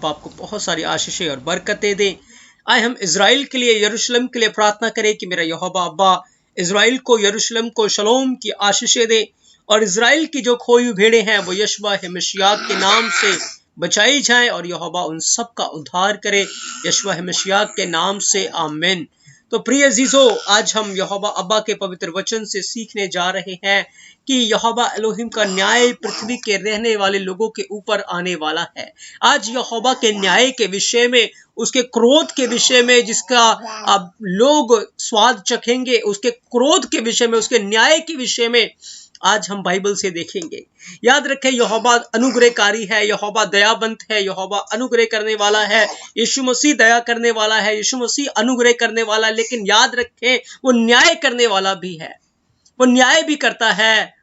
आपको बहुत सारी आशीषें और बरकतें दें। आए हम इज़राइल के लिए, यरूशलेम के लिए प्रार्थना करें कि मेरा यहोवा अब्बा इज़राइल को, यरूशलेम को शलोम की आशीषें दें और इज़राइल की जो खोई हुई भेड़ें हैं वो यशवा मसीह के नाम से बचाई जाएं और यहोवा उन सब का उद्धार करे यशवा मसीह के नाम से, आमीन। तो प्रिय अजीजों, आज हम यहोवा अब्बा के पवित्र वचन से सीखने जा रहे हैं कि यहोवा एलोहिम का न्याय पृथ्वी के रहने वाले लोगों के ऊपर आने वाला है। आज यहोवा के न्याय के विषय में, उसके क्रोध के विषय में, जिसका अब लोग स्वाद चखेंगे, उसके क्रोध के विषय में, उसके न्याय के विषय में आज हम बाइबल से देखेंगे। याद रखें, यहोवा अनुग्रहकारी है, यहोवा दयावंत है, यहोवा अनुग्रह करने वाला है। यीशु मसीह दया करने वाला है, यीशु मसीह अनुग्रह करने वाला है, लेकिन याद रखें वो न्याय करने वाला भी है। वो न्याय भी करता है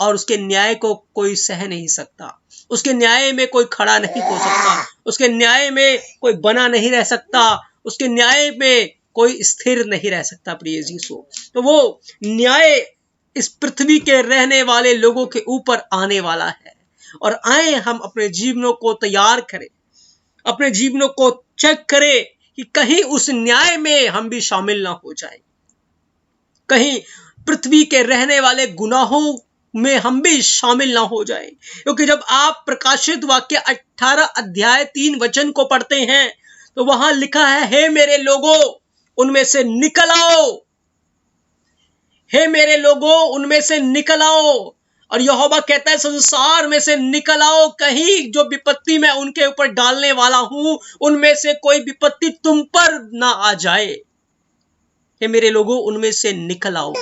और उसके न्याय को कोई सह नहीं सकता, उसके न्याय में कोई खड़ा नहीं हो सकता, उसके न्याय में कोई बना नहीं रह सकता, उसके न्याय में कोई स्थिर नहीं रह सकता। प्रिय यीशु, तो वो न्याय इस पृथ्वी के रहने वाले लोगों के ऊपर आने वाला है। और आए हम अपने जीवनों को तैयार करें, अपने जीवनों को चेक करें कि कहीं उस न्याय में हम भी शामिल ना हो जाए, कहीं पृथ्वी के रहने वाले गुनाहों में हम भी शामिल ना हो जाए। क्योंकि जब आप प्रकाशित वाक्य 18 अध्याय 3 वचन को पढ़ते हैं तो वहां लिखा है, हे मेरे लोगों उनमें से निकल आओ, हे मेरे लोगों उनमें से निकल आओ। और यहोवा कहता है, संसार में से निकल आओ, कहीं जो विपत्ति मैं उनके ऊपर डालने वाला हूं उनमें से कोई विपत्ति तुम पर ना आ जाए। हे मेरे लोगों उनमें से निकल आओ।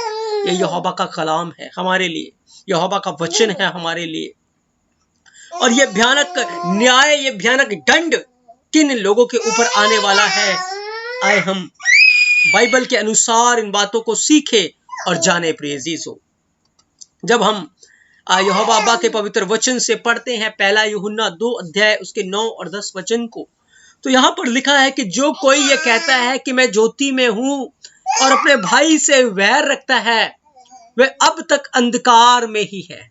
ये यहोवा का कलाम है हमारे लिए, यहोवा का वचन है हमारे लिए। और ये भयानक न्याय, ये भयानक दंड किन लोगों के ऊपर आने वाला है, आए हम बाइबल के अनुसार इन बातों को सीखे और जाने। प्रिय यीशु, जब हम यहोवा अब्बा के पवित्र वचन से पढ़ते हैं पहला यूहन्ना 2 अध्याय उसके 9 और 10 वचन को, तो यहां पर लिखा है कि जो कोई ये कहता है कि मैं ज्योति में हूं और अपने भाई से वैर रखता है वह अब तक अंधकार में ही है।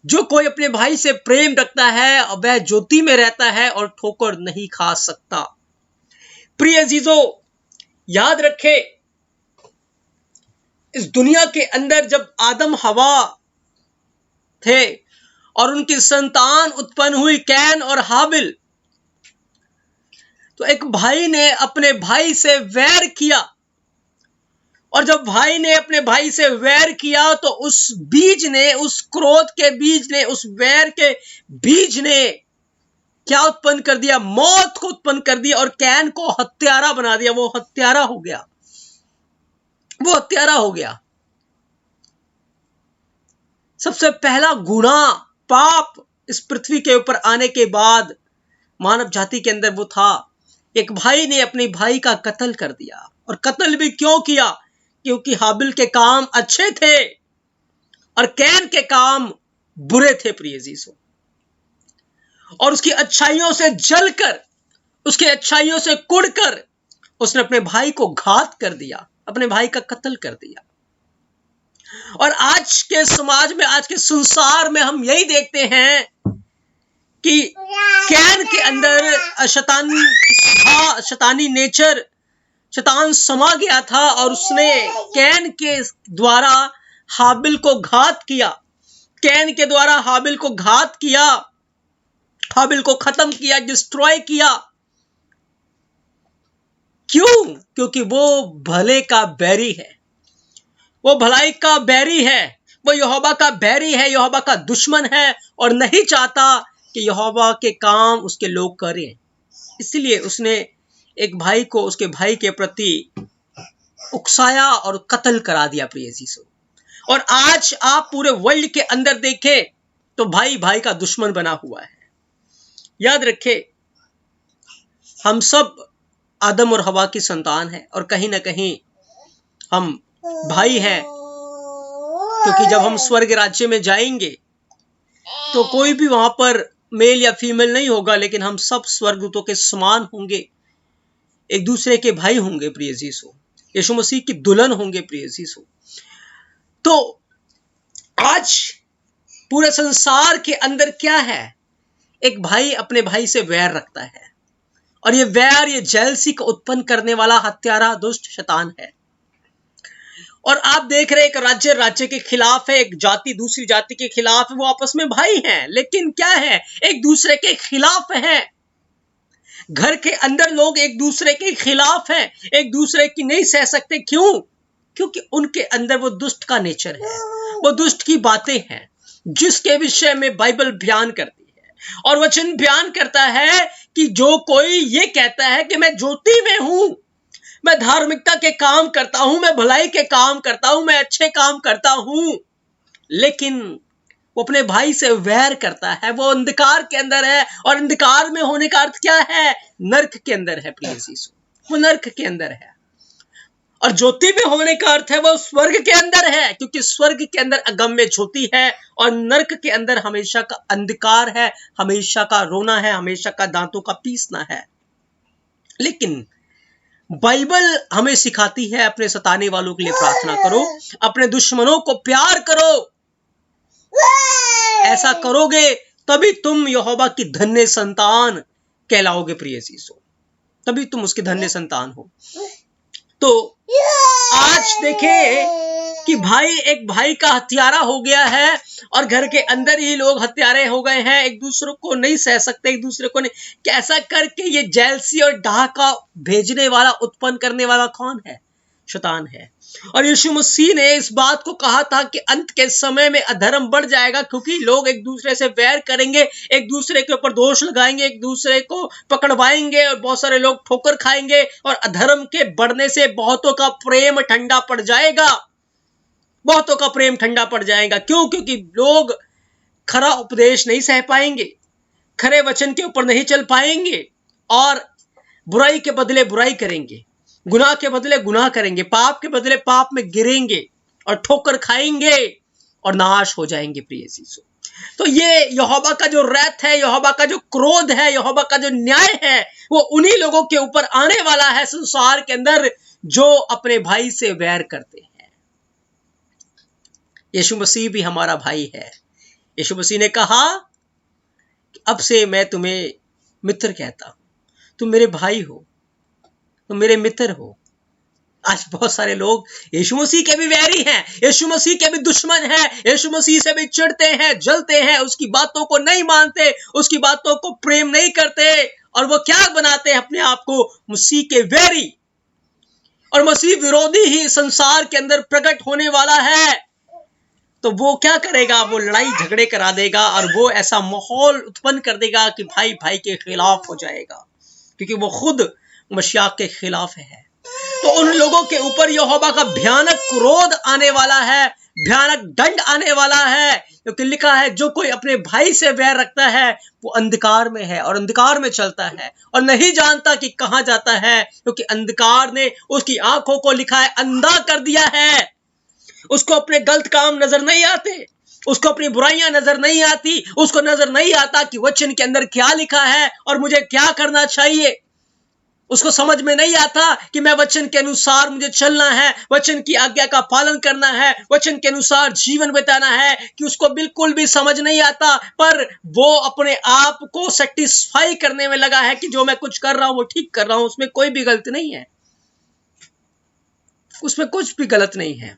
जो कोई अपने भाई से प्रेम रखता है वह ज्योति में रहता है और ठोकर नहीं खा सकता। प्रिय अजीजों, याद रखें, इस दुनिया के अंदर जब आदम हवा थे और उनकी संतान उत्पन्न हुई कैन और हाबिल, तो एक भाई ने अपने भाई से वैर किया। और जब भाई ने अपने भाई से वैर किया तो उस बीज ने, उस क्रोध के बीज ने, उस वैर के बीज ने क्या उत्पन्न कर दिया? मौत को उत्पन्न कर दिया और कैन को हत्यारा बना दिया। वो हत्यारा हो गया, वो हत्यारा हो गया। सबसे पहला गुनाह, पाप इस पृथ्वी के ऊपर आने के बाद मानव जाति के अंदर वो था, एक भाई ने अपने भाई का कत्ल कर दिया। और कत्ल भी क्यों किया? क्योंकि हाबिल के काम अच्छे थे और कैन के काम बुरे थे। प्रिय यीशु, और उसकी अच्छाइयों से जलकर, उसके अच्छाइयों से कुड़कर उसने अपने भाई को घात कर दिया, अपने भाई का कत्ल कर दिया। और आज के समाज में, आज के संसार में हम यही देखते हैं कि कैन के अंदर शैतानी नेचर, शैतान समा गया था और उसने कैन के द्वारा हाबिल को घात किया। कैन के द्वारा हाबिल को घात किया, हाबिल को खत्म किया, डिस्ट्रॉय किया। क्यों? क्योंकि वो भले का बैरी है, वो भलाई का बैरी है, वो यहोवा का बैरी है, यहोवा का दुश्मन है और नहीं चाहता कि यहोवा के काम उसके लोग करें। इसलिए उसने एक भाई को उसके भाई के प्रति उकसाया और कत्ल करा दिया। प्रिय यीशु, और आज आप पूरे वर्ल्ड के अंदर देखें तो भाई भाई का दुश्मन बना हुआ है। याद रखें, हम सब आदम और हवा की संतान हैं और कहीं ना कहीं हम भाई हैं, क्योंकि जब हम स्वर्ग राज्य में जाएंगे तो कोई भी वहां पर मेल या फीमेल नहीं होगा, लेकिन हम सब स्वर्गदूतों के समान होंगे, एक दूसरे के भाई होंगे। प्रिय यीशु, यीशु मसीह की दुल्हन होंगे। प्रिय यीशु, तो आज पूरे संसार के अंदर क्या है? एक भाई अपने भाई से वैर रखता है, और ये वैर, ये जेलसी को उत्पन्न करने वाला हत्यारा दुष्ट शैतान है। और आप देख रहे हैं एक राज्य राज्य के खिलाफ है, एक जाति दूसरी जाति के खिलाफ है। वो आपस में भाई हैं, लेकिन क्या है, एक दूसरे के खिलाफ हैं। घर के अंदर लोग एक दूसरे के खिलाफ हैं, एक दूसरे की नहीं सह सकते। क्यों? क्योंकि उनके अंदर वो दुष्ट का नेचर है, वो दुष्ट की बातें हैं, जिसके विषय में बाइबल बयान करती है और वचन बयान करता है कि जो कोई ये कहता है कि मैं ज्योति में हूं, मैं धार्मिकता के काम करता हूं, मैं भलाई के काम करता हूं, मैं अच्छे काम करता हूं, लेकिन वो अपने भाई से वैर करता है, वो अंधकार के अंदर है। और अंधकार में होने का अर्थ क्या है? नरक के अंदर है प्रिय यीशु, वो नरक के अंदर है। और ज्योति में होने का अर्थ है वो स्वर्ग के अंदर है, क्योंकि स्वर्ग के अंदर अगम्य ज्योति है और नरक के अंदर हमेशा का अंधकार है, हमेशा का रोना है, हमेशा का दांतों का पीसना है। लेकिन बाइबल हमें सिखाती है अपने सताने वालों के लिए प्रार्थना करो, अपने दुश्मनों को प्यार करो। ऐसा करोगे तभी तुम यहोवा की धन्य संतान कहलाओगे प्रिय यीशु, तभी तुम उसके धन्य संतान हो। तो आज देखें कि भाई एक भाई का हत्यारा हो गया है और घर के अंदर ही लोग हत्यारे हो गए हैं, एक दूसरे को नहीं सह सकते, एक दूसरे को नहीं। कैसा करके ये जेलसी और डहाका भेजने वाला, उत्पन्न करने वाला कौन है? शैतान है। और यीशु मसीह ने इस बात को कहा था कि अंत के समय में अधर्म बढ़ जाएगा, क्योंकि लोग एक दूसरे से वैर करेंगे, एक दूसरे के ऊपर दोष लगाएंगे, एक दूसरे को पकड़वाएंगे और बहुत सारे लोग ठोकर खाएंगे। और अधर्म के बढ़ने से बहुतों का प्रेम ठंडा पड़ जाएगा, बहुतों का प्रेम ठंडा पड़ जाएगा। क्यों? क्योंकि लोग खरा उपदेश नहीं सह पाएंगे, खरे वचन के ऊपर नहीं चल पाएंगे और बुराई के बदले बुराई करेंगे, गुनाह के बदले गुनाह करेंगे, पाप के बदले पाप में गिरेंगे और ठोकर खाएंगे और नाश हो जाएंगे प्रिय यीशु। तो ये यहोवा का जो रैथ है, यहोवा का जो क्रोध है, यहोवा का जो न्याय है, वो उन्हीं लोगों के ऊपर आने वाला है संसार के अंदर जो अपने भाई से वैर करते हैं। यीशु मसीह भी हमारा भाई है। यीशु मसीह ने कहा कि अब से मैं तुम्हें मित्र कहता हूं, तुम मेरे भाई हो, तुम मेरे मित्र हो। आज बहुत सारे लोग यीशु मसीह के भी वैरी हैं, यीशु मसीह के भी दुश्मन हैं, यीशु मसीह से भी चिढ़ते हैं, जलते हैं, उसकी बातों को नहीं मानते, उसकी बातों को प्रेम नहीं करते, और वो क्या बनाते हैं अपने आप को? मसीह के वैरी। और मसीह विरोधी ही संसार के अंदर प्रकट होने वाला है। तो वो क्या करेगा? वो लड़ाई झगड़े करा देगा और वो ऐसा माहौल उत्पन्न कर देगा कि भाई भाई के खिलाफ हो जाएगा, क्योंकि वो खुद मसीह के खिलाफ है। तो उन लोगों के ऊपर यहोवा का भयानक क्रोध आने वाला है, भयानक दंड आने वाला है, क्योंकि लिखा है जो कोई अपने भाई से वैर रखता है वो अंधकार में है और अंधकार में चलता है और नहीं जानता कि कहां जाता है, क्योंकि अंधकार ने उसकी आंखों को, लिखा है, अंधा कर दिया है। उसको अपने गलत काम नजर नहीं आते, उसको अपनी बुराइयां नजर नहीं आती, उसको नजर नहीं आता कि वचन के अंदर क्या लिखा है और मुझे क्या करना चाहिए। उसको समझ में नहीं आता कि मैं वचन के अनुसार मुझे चलना है, वचन की आज्ञा का पालन करना है, वचन के अनुसार जीवन बिताना है, कि उसको बिल्कुल भी समझ नहीं आता। पर वो अपने आप को सेटिस्फाई करने में लगा है कि जो मैं कुछ कर रहा हूं वो ठीक कर रहा हूं, उसमें कोई भी गलती नहीं है, उसमें कुछ भी गलत नहीं है।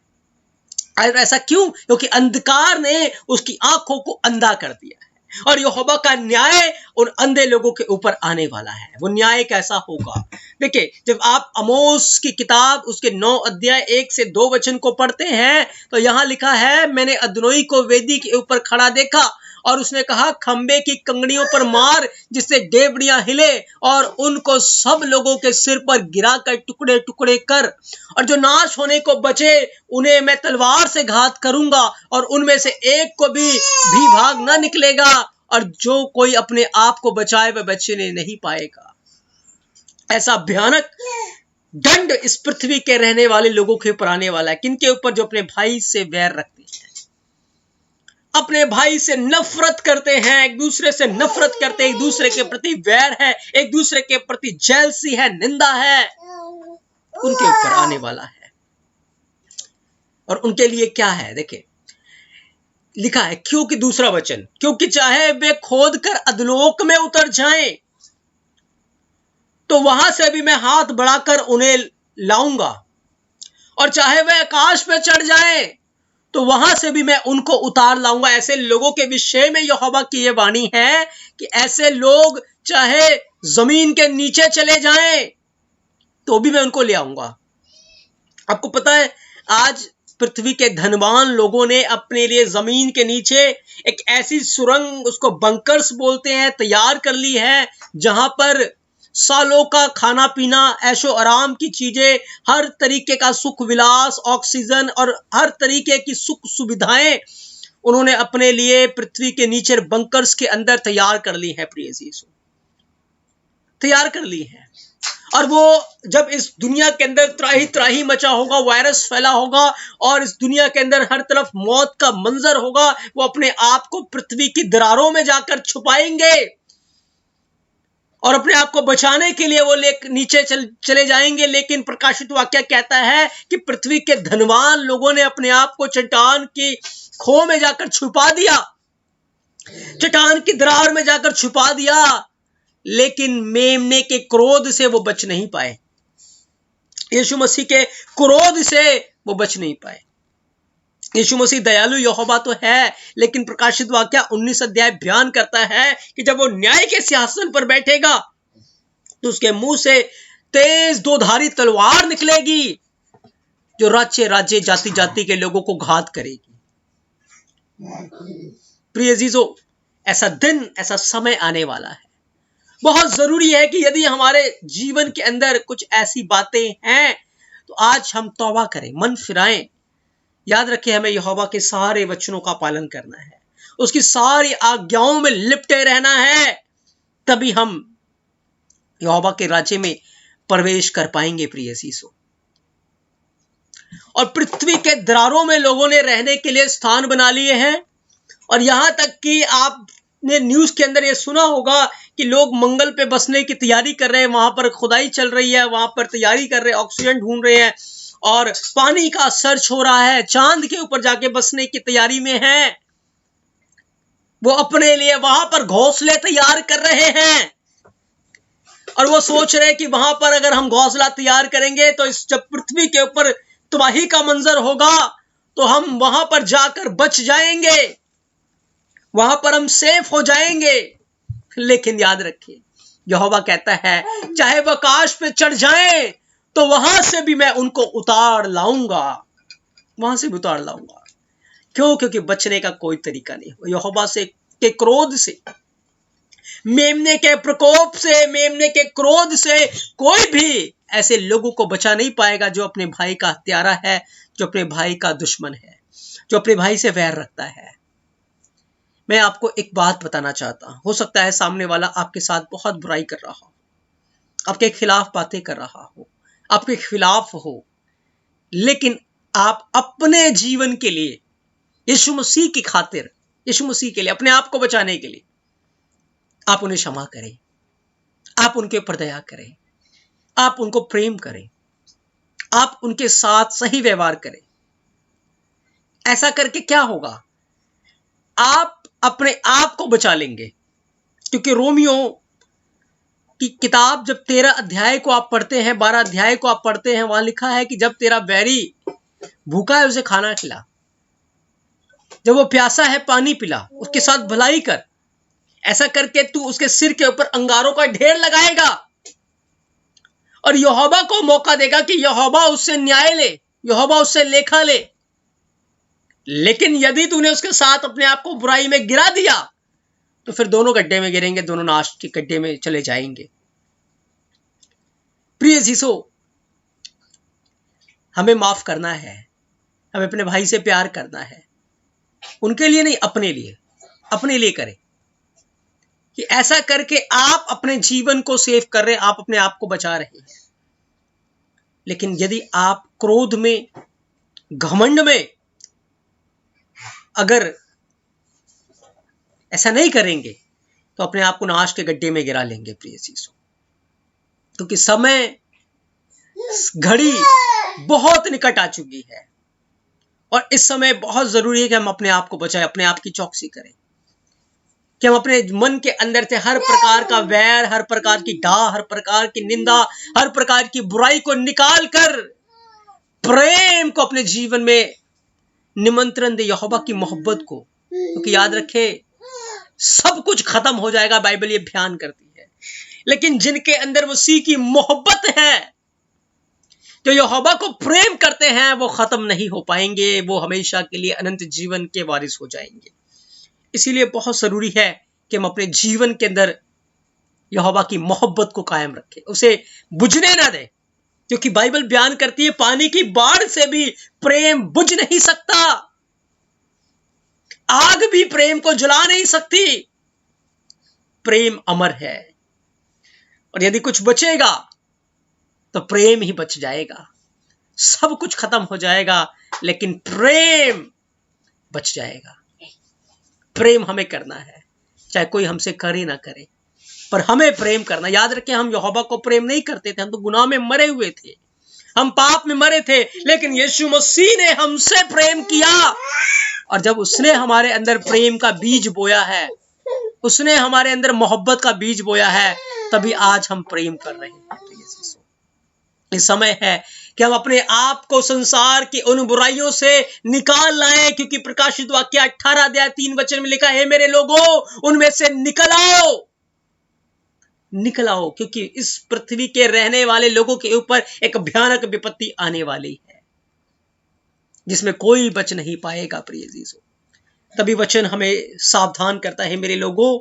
ऐसा क्यों? क्योंकि अंधकार ने उसकी आंखों को अंधा कर दिया है और यहोवा का न्याय उन अंधे लोगों के ऊपर आने वाला है। वो न्याय कैसा होगा? देखिए, जब आप आमोस की किताब उसके 9 अध्याय 1 से 2 वचन को पढ़ते हैं तो यहां लिखा है, मैंने अदोनी को वेदी के ऊपर खड़ा देखा और उसने कहा, खंबे की कंगड़ियों पर मार जिससे डेवड़ियां हिले और उनको सब लोगों के सिर पर गिरा कर टुकड़े टुकड़े कर, और जो नाश होने को बचे उन्हें मैं तलवार से घात करूंगा और उनमें से एक को भी भाग न निकलेगा, और जो कोई अपने आप को बचाए वह बचने नहीं पाएगा। ऐसा भयानक दंड इस पृथ्वी के रहने वाले लोगों के ऊपर आने वाला है। किनके ऊपर? जो अपने भाई से वैर रखते हैं, अपने भाई से नफरत करते हैं, एक दूसरे से नफरत करते हैं, एक दूसरे के प्रति वैर है, एक दूसरे के प्रति जेलसी है, निंदा है, उनके ऊपर आने वाला है। और उनके लिए क्या है? देखिए, लिखा है, क्योंकि दूसरा वचन, क्योंकि चाहे वे खोद कर अधोलोक में उतर जाएं तो वहां से भी मैं हाथ बढ़ाकर उन्हें लाऊंगा, और चाहे वे आकाश पे चढ़ जाएं तो वहां से भी मैं उनको उतार लाऊंगा। ऐसे लोगों के विषय में यहोवा की यह वाणी है कि ऐसे लोग चाहे जमीन के नीचे चले जाएं तो भी मैं उनको ले आऊंगा। आपको पता है, आज पृथ्वी के धनवान लोगों ने अपने लिए जमीन के नीचे एक ऐसी सुरंग, उसको बंकर्स बोलते हैं, तैयार कर ली है, जहां पर सालों का खाना पीना, ऐशो आराम की चीजें, हर तरीके का सुख विलास, ऑक्सीजन और हर तरीके की सुख सुविधाएं उन्होंने अपने लिए पृथ्वी के नीचे बंकर्स के अंदर तैयार कर ली है। प्रिय यीशु, तैयार कर ली है। और वो जब इस दुनिया के अंदर त्राही त्राही मचा होगा, वायरस फैला होगा और इस दुनिया के अंदर हर तरफ मौत का मंजर होगा, वो अपने आप को पृथ्वी की दरारों में जाकर छुपाएंगे और अपने आप को बचाने के लिए वो नीचे चले जाएंगे। लेकिन प्रकाशित वाक्य कहता है कि पृथ्वी के धनवान लोगों ने अपने आप को चट्टान की खो में जाकर छुपा दिया, चट्टान की दरार में जाकर छुपा दिया, लेकिन मेमने के क्रोध से वो बच नहीं पाए। यीशु मसीह के क्रोध से वो बच नहीं पाए। यीशु मसीह दयालु यहोवा तो है, लेकिन प्रकाशित वाक्य 19 अध्याय बयान करता है कि जब वो न्याय के सिंहासन पर बैठेगा तो उसके मुंह से तेज दोधारी तलवार निकलेगी जो राज्य राज्य जाति जाति के लोगों को घात करेगी। प्रिय जीजो, ऐसा दिन, ऐसा समय आने वाला है। बहुत जरूरी है कि यदि हमारे जीवन के अंदर कुछ ऐसी बातें हैं तो आज हम तौबा करें, मन फिराएं। याद रखें, हमें यहोवा के सारे वचनों का पालन करना है, उसकी सारी आज्ञाओं में लिपटे रहना है, तभी हम यहोवा के राज्य में प्रवेश कर पाएंगे। प्रिय यीशु, और पृथ्वी के दरारों में लोगों ने रहने के लिए स्थान बना लिए हैं। और यहां तक कि आपने न्यूज के अंदर यह सुना होगा कि लोग मंगल पे बसने की तैयारी कर रहे हैं, वहां पर खुदाई चल रही है, वहां पर तैयारी कर रहे हैं, ऑक्सीजन ढूंढ रहे हैं और पानी का सर्च हो रहा है, चांद के ऊपर जाके बसने की तैयारी में है। वो अपने लिए वहां पर घोंसले तैयार कर रहे हैं और वो सोच रहे हैं कि वहां पर अगर हम घोंसला तैयार करेंगे तो इस जब पृथ्वी के ऊपर तबाही का मंजर होगा तो हम वहां पर जाकर बच जाएंगे, वहां पर हम सेफ हो जाएंगे। लेकिन याद रखिए, यहोवा कहता है चाहे वह आकाश पे चढ़ जाएं तो वहां से भी मैं उनको उतार लाऊंगा, वहां से भी उतार लाऊंगा। क्यों? क्योंकि बचने का कोई तरीका नहीं हो। यहोवा से के क्रोध से, मेमने के प्रकोप से, मेमने के क्रोध से कोई भी ऐसे लोगों को बचा नहीं पाएगा जो अपने भाई का हत्यारा है, जो अपने भाई का दुश्मन है, जो अपने भाई से वैर रखता है। मैं आपको एक बात बताना चाहता हूं, हो सकता है सामने वाला आपके साथ बहुत बुराई कर रहा हो, आपके खिलाफ बातें कर रहा हो, आपके खिलाफ हो, लेकिन आप अपने जीवन के लिए, यीशु मसीह की खातिर, यीशु मसीह के लिए, अपने आप को बचाने के लिए आप उन्हें क्षमा करें, आप उनके ऊपर दया करें, आप उनको प्रेम करें, आप उनके साथ सही व्यवहार करें। ऐसा करके क्या होगा? आप अपने आप को बचा लेंगे। क्योंकि रोमियो की किताब जब 13 अध्याय को आप पढ़ते हैं, 12 अध्याय को आप पढ़ते हैं, वहां लिखा है कि जब तेरा बैरी भूखा है उसे खाना खिला, जब वो प्यासा है पानी पिला, उसके साथ भलाई कर। ऐसा करके तू उसके सिर के ऊपर अंगारों का ढेर लगाएगा और यहोवा को मौका देगा कि यहोवा उससे न्याय ले, यहोवा उससे लेखा ले। लेकिन यदि तूने उसके साथ अपने आप को बुराई में गिरा दिया तो फिर दोनों गड्ढे में गिरेंगे, दोनों नाश के गड्ढे में चले जाएंगे। प्रिय जीसो, हमें माफ करना है, हमें अपने भाई से प्यार करना है, उनके लिए नहीं, अपने लिए, अपने लिए करें कि ऐसा करके आप अपने जीवन को सेव कर रहे हैं, आप अपने आप को बचा रहे हैं। लेकिन यदि आप क्रोध में, घमंड में अगर ऐसा नहीं करेंगे तो अपने आप को नाश के गड्ढे में गिरा लेंगे। प्रिय चीजों, क्योंकि समय, घड़ी बहुत निकट आ चुकी है और इस समय बहुत जरूरी है कि हम अपने आप को बचाएं, अपने आप की चौकसी करें, कि हम अपने मन के अंदर से हर प्रकार का वैर, हर प्रकार की डाह, हर प्रकार की निंदा, हर प्रकार की बुराई को निकाल कर प्रेम को अपने जीवन में निमंत्रण दे, यहोवा की मोहब्बत को। क्योंकि याद रखे, सब कुछ खत्म हो जाएगा, बाइबल ये बयान करती है, लेकिन जिनके अंदर मसीह की मोहब्बत है, जो यहोवा को प्रेम करते हैं, वो खत्म नहीं हो पाएंगे, वो हमेशा के लिए अनंत जीवन के वारिस हो जाएंगे। इसीलिए बहुत जरूरी है कि हम अपने जीवन के अंदर यहोवा की मोहब्बत को कायम रखें, उसे बुझने ना दें, क्योंकि बाइबल बयान करती है पानी की बाढ़ से भी प्रेम बुझ नहीं सकता, आग भी प्रेम को जला नहीं सकती। प्रेम अमर है, और यदि कुछ बचेगा तो प्रेम ही बच जाएगा। सब कुछ खत्म हो जाएगा, लेकिन प्रेम बच जाएगा। प्रेम हमें करना है, चाहे कोई हमसे करे ना करे, पर हमें प्रेम करना। याद रखें, हम यहोवा को प्रेम नहीं करते थे, हम तो गुनाह में मरे हुए थे, हम पाप में मरे थे, लेकिन यीशु मसीह ने हमसे प्रेम किया, और जब उसने हमारे अंदर प्रेम का बीज बोया है, उसने हमारे अंदर मोहब्बत का बीज बोया है, तभी आज हम प्रेम कर रहे हैं। ये समय है कि हम अपने आप को संसार की उन बुराइयों से निकाल लाएं, क्योंकि प्रकाशित वाक्य 18:3 में लिखा है, मेरे लोगों उनमें से निकल आओ, निकल आओ, क्योंकि इस पृथ्वी के रहने वाले लोगों के ऊपर एक भयानक विपत्ति आने वाली है, जिसमें कोई बच नहीं पाएगा। प्रिय जीसो, तभी वचन हमें सावधान करता है, मेरे लोगों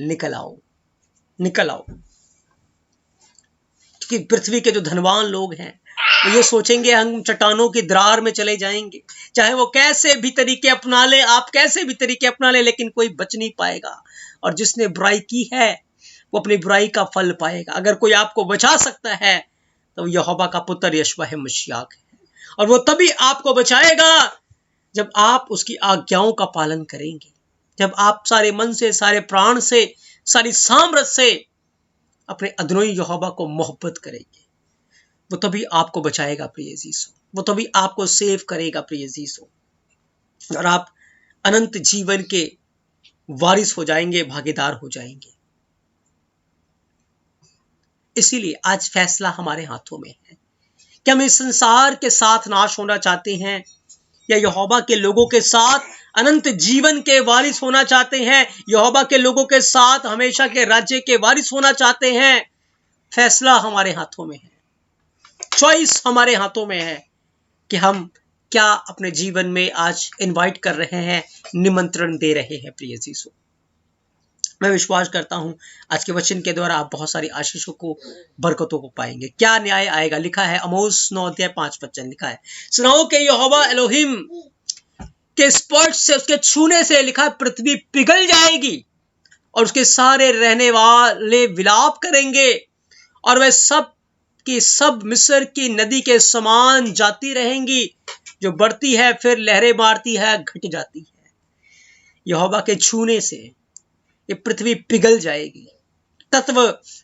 निकल आओ, निकल आओ। क्योंकि पृथ्वी के जो धनवान लोग हैं, वो ये सोचेंगे हम चट्टानों की दरार में चले जाएंगे, चाहे वो कैसे भी तरीके अपना ले, आप कैसे भी तरीके अपना ले, लेकिन कोई बच नहीं पाएगा। और जिसने बुराई की है, वो अपनी बुराई का फल पाएगा। अगर कोई आपको बचा सकता है, तो यहोवा का पुत्र यहोशू मसीह है, और वो तभी आपको बचाएगा जब आप उसकी आज्ञाओं का पालन करेंगे, जब आप सारे मन से, सारे प्राण से, सारी सामर्थ्य से अपने अदनोई यहोवा को मोहब्बत करेंगे, वो तभी आपको बचाएगा प्रिय जीसो, वो तभी आपको सेव करेगा प्रिय जीसो, और आप अनंत जीवन के वारिस हो जाएंगे, भागीदार हो जाएंगे। इसीलिए आज फैसला हमारे हाथों में है कि हम इस संसार के साथ नाश होना चाहते हैं, या यहोवा के लोगों के साथ अनंत जीवन के वारिस होना चाहते हैं, यहोवा के लोगों के साथ हमेशा के राज्य के वारिस होना चाहते हैं। फैसला हमारे हाथों में है, चॉइस हमारे हाथों में है कि हम क्या अपने जीवन में आज इनवाइट कर रहे हैं, निमंत्रण दे रहे हैं। प्रिय जीसो, मैं विश्वास करता हूं आज के वचन के द्वारा आप बहुत सारी आशीषों को, बरकतों को पाएंगे। क्या न्याय आएगा, लिखा है आमोस 9:5 लिखा है, सुनाओ के यहोवा एलोहिम के स्पर्श से, उसके छूने से, लिखा है पृथ्वी पिघल जाएगी और उसके सारे रहने वाले विलाप करेंगे, और वह सब की सब मिस्र की नदी के समान जाती रहेंगी, जो बढ़ती है फिर लहरें मारती है, घट जाती है। यहोवा के छूने से ये पृथ्वी पिघल जाएगी, तत्व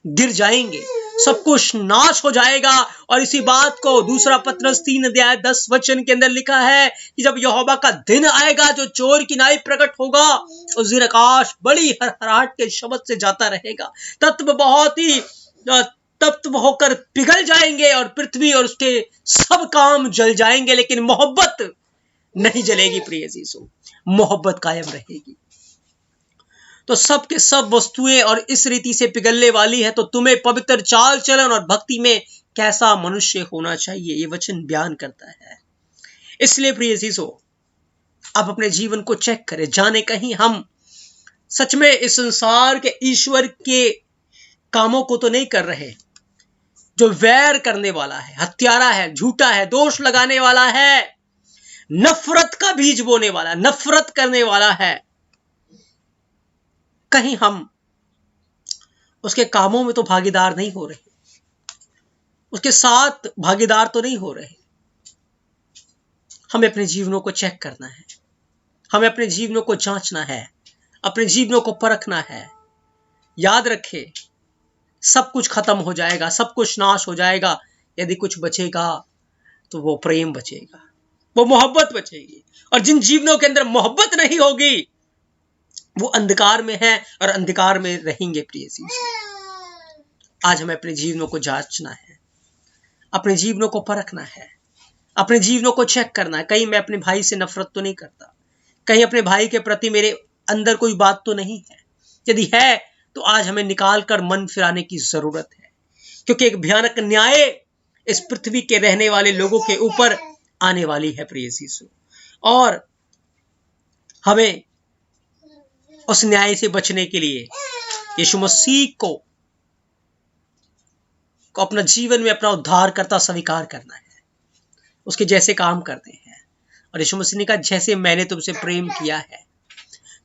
गिर जाएंगे, सब कुछ नाश हो जाएगा। और इसी बात को दूसरा पत्रस 3:10 के अंदर लिखा है कि जब यहोवा का दिन आएगा, जो चोर की नाई प्रकट होगा, उस दिन आकाश बड़ी हड़हड़ाहट के शब्द से जाता रहेगा, तत्व बहुत ही तत्व होकर पिघल जाएंगे, और पृथ्वी और उसके सब काम जल जाएंगे, लेकिन मोहब्बत नहीं जलेगी। प्रिय जीसो, मोहब्बत कायम रहेगी। तो सब के सब वस्तुएं और इस रीति से पिघलने वाली है, तो तुम्हें पवित्र चाल चलन और भक्ति में कैसा मनुष्य होना चाहिए, ये वचन बयान करता है। इसलिए प्रिय जीसो, आप अपने जीवन को चेक करें, जाने कहीं हम सच में इस संसार के ईश्वर के कामों को तो नहीं कर रहे, जो वैर करने वाला है, हत्यारा है, झूठा है, दोष लगाने वाला है, नफरत का बीज बोने वाला, नफरत करने वाला है, कहीं हम उसके कामों में तो भागीदार नहीं हो रहे, उसके साथ भागीदार तो नहीं हो रहे। हमें अपने जीवनों को चेक करना है, हमें अपने जीवनों को जांचना है, अपने जीवनों को परखना है। याद रखें, सब कुछ खत्म हो जाएगा, सब कुछ नाश हो जाएगा, यदि कुछ बचेगा तो वो प्रेम बचेगा, वो मोहब्बत बचेगी। और जिन जीवनों के अंदर मोहब्बत नहीं होगी वो अंधकार में है और अंधकार में रहेंगे। प्रिय चीज, आज हमें अपने जीवनों को जांचना है, अपने जीवनों को परखना है, अपने जीवनों को चेक करना है। कहीं मैं अपने भाई से नफरत तो नहीं करता, कहीं अपने भाई के प्रति मेरे अंदर कोई बात तो नहीं है। यदि है तो आज हमें निकाल कर मन फिराने की जरूरत है, क्योंकि एक भयानक न्याय इस पृथ्वी के रहने वाले लोगों के ऊपर आने वाली है। प्रिय यीशु, और हमें उस न्याय से बचने के लिए यीशु मसीह को अपना जीवन में अपना उद्धारकर्ता स्वीकार करना है, उसके जैसे काम करते हैं। और यीशु मसीह ने कहा, जैसे मैंने तुमसे प्रेम किया है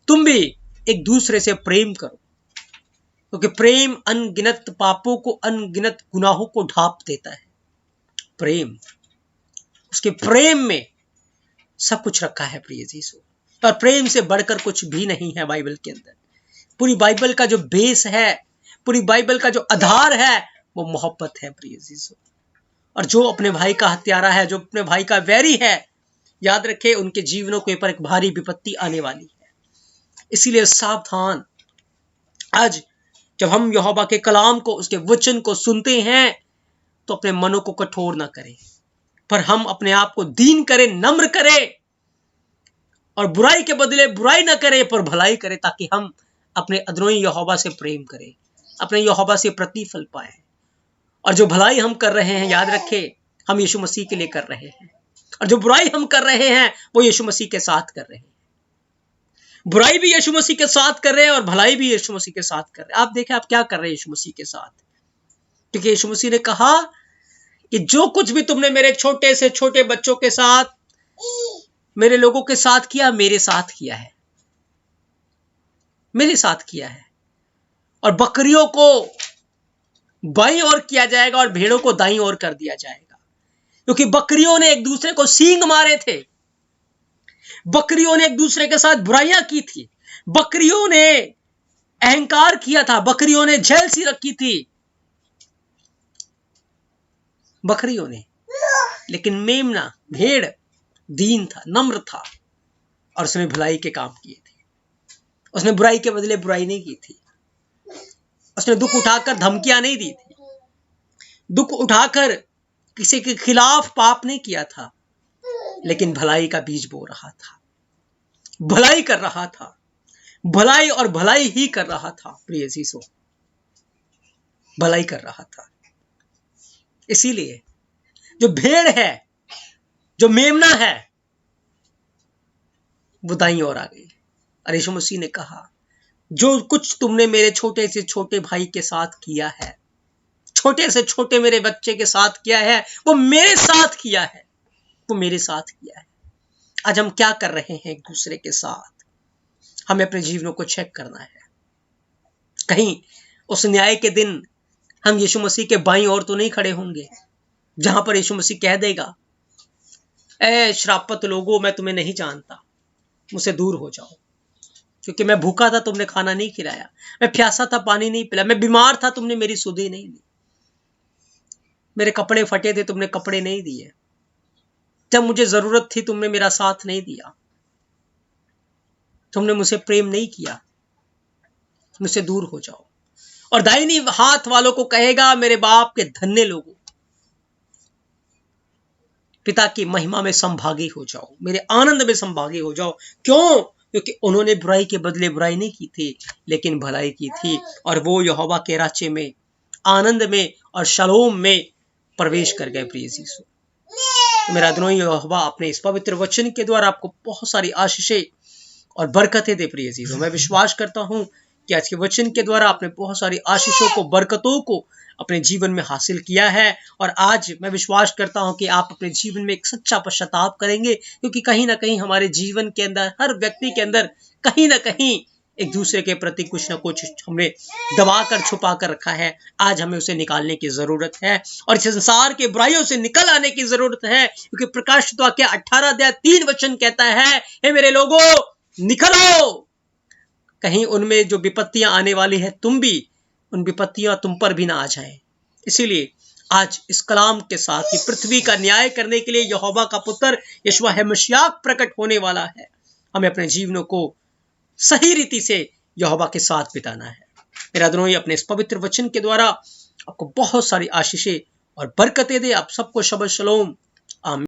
तुम भी एक दूसरे से प्रेम करो, क्योंकि प्रेम अनगिनत पापों को, अनगिनत गुनाहों को ढांप देता है। प्रेम, उसके प्रेम में सब कुछ रखा है प्रिय यीशु, और प्रेम से बढ़कर कुछ भी नहीं है बाइबल के अंदर। पूरी बाइबल का जो बेस है, पूरी बाइबल का जो आधार है वो मोहब्बत है प्रिय यीशु। और जो अपने भाई का हत्यारा है, जो अपने भाई का वैरी है, याद रखे उनके जीवनों के ऊपर एक भारी विपत्ति आने वाली है। इसीलिए सावधान। आज जब हम यहोवा के कलाम को, उसके वचन को सुनते हैं तो अपने मनों को कठोर ना करें, पर हम अपने आप को दीन करें, नम्र करें, और बुराई के बदले बुराई ना करें पर भलाई करें, ताकि हम अपने अदनोई यहोवा से प्रेम करें, अपने यहोवा से प्रतिफल पाएं। और जो भलाई हम कर रहे हैं, याद रखें हम यीशु मसीह के लिए कर रहे हैं, और जो बुराई हम कर रहे हैं वो यीशु मसीह के साथ कर रहे हैं। बुराई भी यीशु मसीह के साथ कर रहे हैं और भलाई भी यीशु मसीह के साथ कर रहे हैं। आप देखें आप क्या कर रहे हैं यीशु मसीह के साथ, क्योंकि यीशु मसीह ने कहा कि जो कुछ भी तुमने मेरे छोटे से छोटे बच्चों के साथ, मेरे लोगों के साथ किया, मेरे साथ किया है, मेरे साथ किया है। और बकरियों को बाईं ओर किया जाएगा और भेड़ों को दाईं ओर कर दिया जाएगा, क्योंकि बकरियों ने एक दूसरे को सींग मारे थे, बकरियों ने एक दूसरे के साथ बुराइयां की थी, बकरियों ने अहंकार किया था, बकरियों ने जेलसी रखी थी, बकरियों ने। लेकिन मेमना भेड़ दीन था, नम्र था, और उसने भलाई के काम किए थे। उसने बुराई के बदले बुराई नहीं की थी, उसने दुख उठाकर धमकियां नहीं दी थी, दुख उठाकर किसी के खिलाफ पाप नहीं किया था, लेकिन भलाई का बीज बो रहा था, भलाई कर रहा था, भलाई और भलाई ही कर रहा था प्रिय यीशु, भलाई कर रहा था। इसीलिए जो भेड़ है, जो मेमना है, वो दाईं ओर आ गई। और यीशु मसीह ने कहा, जो कुछ तुमने मेरे छोटे से छोटे भाई के साथ किया है, छोटे से छोटे मेरे बच्चे के साथ किया है, वो मेरे साथ किया है, वो मेरे साथ किया है। आज हम क्या कर रहे हैं एक दूसरे के साथ? हमें अपने जीवनों को चेक करना है। कहीं उस न्याय के दिन हम यीशु मसीह के बाईं ओर तो नहीं खड़े होंगे, जहां पर यीशु मसीह कह देगा, ए श्रापत लोगों, मैं तुम्हें नहीं जानता, मुझसे दूर हो जाओ, क्योंकि मैं भूखा था तुमने खाना नहीं खिलाया, मैं प्यासा था पानी नहीं पिलाया, मैं बीमार था तुमने मेरी सुधि नहीं ली, मेरे कपड़े फटे थे तुमने कपड़े नहीं दिए, जब मुझे जरूरत थी तुमने मेरा साथ नहीं दिया, तुमने मुझसे प्रेम नहीं किया, मुझसे दूर हो जाओ। और दाहिनी हाथ वालों को कहेगा, मेरे बाप के धन्य लोगों, पिता की महिमा में संभागी हो जाओ, मेरे आनंद में संभागी हो जाओ। क्यों? क्योंकि उन्होंने बुराई के बदले बुराई नहीं की थी, लेकिन भलाई की थी, और वो यहोवा के राज्य में, आनंद में और शलोम में प्रवेश कर गए प्रिय यीशु। तो मेरा अदनोई यहोवा अपने इस पवित्र वचन के द्वारा आपको बहुत सारी आशीषें और बरकतें दे प्रिय यीशु। मैं विश्वास करता हूं कि आज के वचन के द्वारा आपने बहुत सारी आशीषों को, बरकतों को अपने जीवन में हासिल किया है, और आज मैं विश्वास करता हूं कि आप अपने जीवन में एक सच्चा पश्चाताप करेंगे, क्योंकि कहीं ना कहीं हमारे जीवन के अंदर, हर व्यक्ति के अंदर कहीं ना कहीं एक दूसरे के प्रति कुछ ना कुछ हमने दबा कर, छुपा कर रखा है। आज हमें उसे निकालने की जरूरत है, और इस संसार के बुराइयों से निकल आने की जरूरत है, क्योंकि प्रकाशित वाक्य 18:3 वचन कहता है, हे मेरे लोगों निकलो, कहीं उनमें जो विपत्तियां आने वाली है तुम भी, उन विपत्तियां तुम पर भी ना आ जाए। इसीलिए आज इस कलाम के साथ कि पृथ्वी का न्याय करने के लिए यहोवा का पुत्र यीशु मसीह प्रकट होने वाला है, हमें अपने जीवनों को सही रीति से यहोवा के साथ बिताना है। मेरा दोनों अपने इस पवित्र वचन के द्वारा आपको बहुत सारी आशीषें और बरकतें दे। आप सबको शबद शलोम। आमीन।